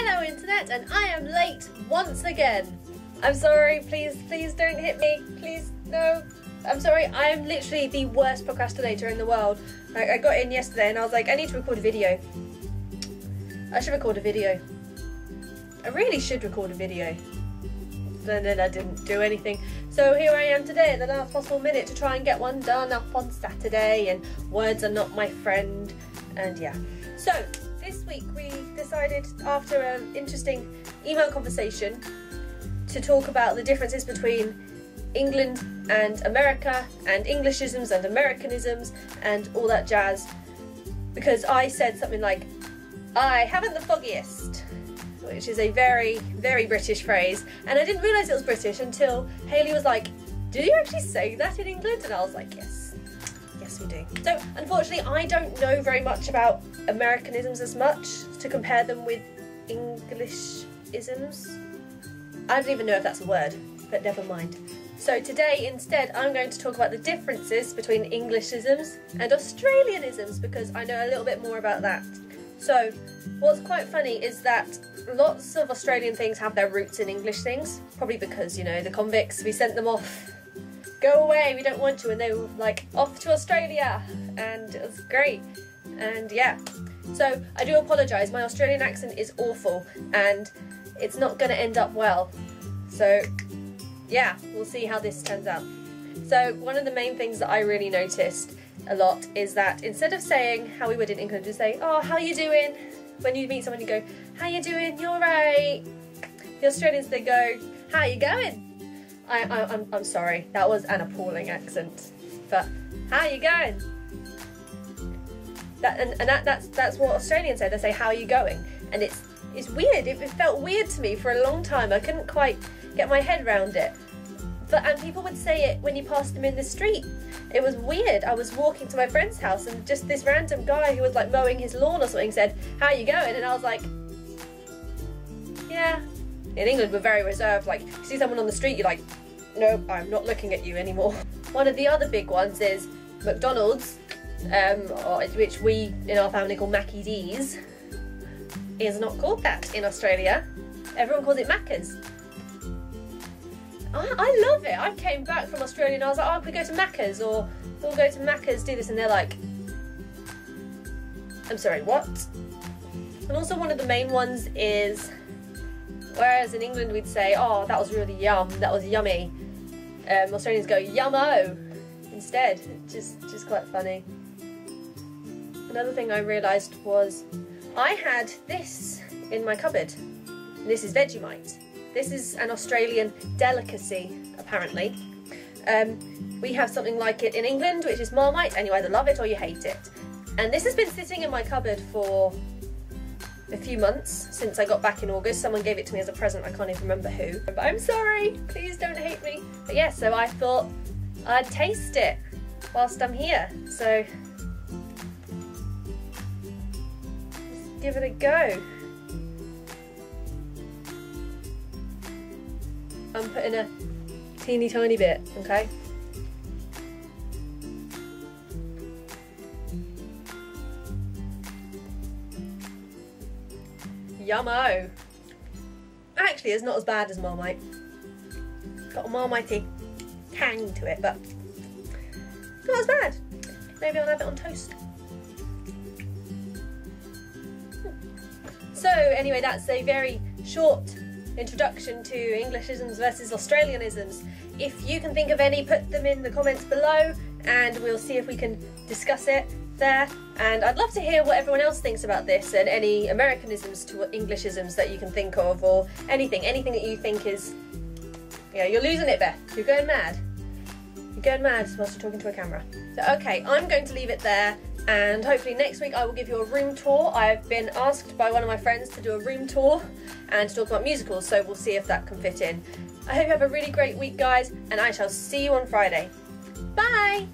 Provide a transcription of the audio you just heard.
Hello internet, and I am late once again. I'm sorry, please don't hit me, please, no. I'm sorry, I am literally the worst procrastinator in the world. Like, I got in yesterday and I was like, I need to record a video. I should record a video. I really should record a video. And then I didn't do anything. So here I am today at the last possible minute to try and get one done up on Saturday, and words are not my friend, and yeah. So this week we decided, after an interesting email conversation, to talk about the differences between England and America, and Englishisms and Americanisms and all that jazz, because I said something like, I haven't the foggiest, which is a very, very British phrase, and I didn't realise it was British until Hayley was like, do you actually say that in England? And I was like, yes we do. So unfortunately I don't know very much about Americanisms as much to compare them with Englishisms. I don't even know if that's a word, but never mind. So today instead I'm going to talk about the differences between Englishisms and Australianisms, because I know a little bit more about that. So what's quite funny is that lots of Australian things have their roots in English things, probably because, you know, the convicts, we sent them off, go away, we don't want you, and they were like, off to Australia, and it was great, and yeah. So I do apologise, my Australian accent is awful, and it's not going to end up well, so yeah, we'll see how this turns out. So one of the main things that I really noticed a lot is that instead of saying how we would in England, just say, oh, how you doing? When you meet someone you go, how you doing? You're right. The Australians, they go, how you going? I'm sorry, that was an appalling accent, but how you going? That's what Australians say. They say, how are you going? And it's weird. It felt weird to me for a long time. I couldn't quite get my head around it. And people would say it when you passed them in the street. It was weird. I was walking to my friend's house and just this random guy who was like mowing his lawn or something said, how you going? And I was like, yeah. In England we're very reserved. Like, you see someone on the street, you're like, nope, I'm not looking at you anymore. One of the other big ones is McDonald's, which we in our family call MacLeod's, is not called that in Australia. Everyone calls it Macca's. I love it. I came back from Australia and I was like, oh, we go to Macca's, or we'll go to Macca's, do this, and they're like, I'm sorry, what? And also one of the main ones is, whereas in England we'd say, oh, that was really yum, that was yummy, Australians go yummo instead. Just quite funny. Another thing I realised was I had this in my cupboard. This is Vegemite. This is an Australian delicacy, apparently. We have something like it in England, which is Marmite, and you either love it or you hate it. And this has been sitting in my cupboard for a few months, since I got back in August. Someone gave it to me as a present, I can't even remember who. But I'm sorry, please don't hate me. But yeah, so I thought I'd taste it whilst I'm here. So let's give it a go. I'm putting a teeny tiny bit, okay? Yummo! Actually, it's not as bad as Marmite. Got a Marmitey tang to it, but not as bad. Maybe I'll have it on toast. So anyway, that's a very short introduction to Englishisms versus Australianisms. If you can think of any, put them in the comments below and we'll see if we can discuss it there. And I'd love to hear what everyone else thinks about this, and any Americanisms to Englishisms that you can think of, or anything that you think is, yeah, you're losing it, Beth. You're going mad. You're going mad whilst you're talking to a camera. So okay, I'm going to leave it there, and hopefully next week I will give you a room tour. I've been asked by one of my friends to do a room tour and to talk about musicals, so we'll see if that can fit in. I hope you have a really great week, guys, and I shall see you on Friday. Bye!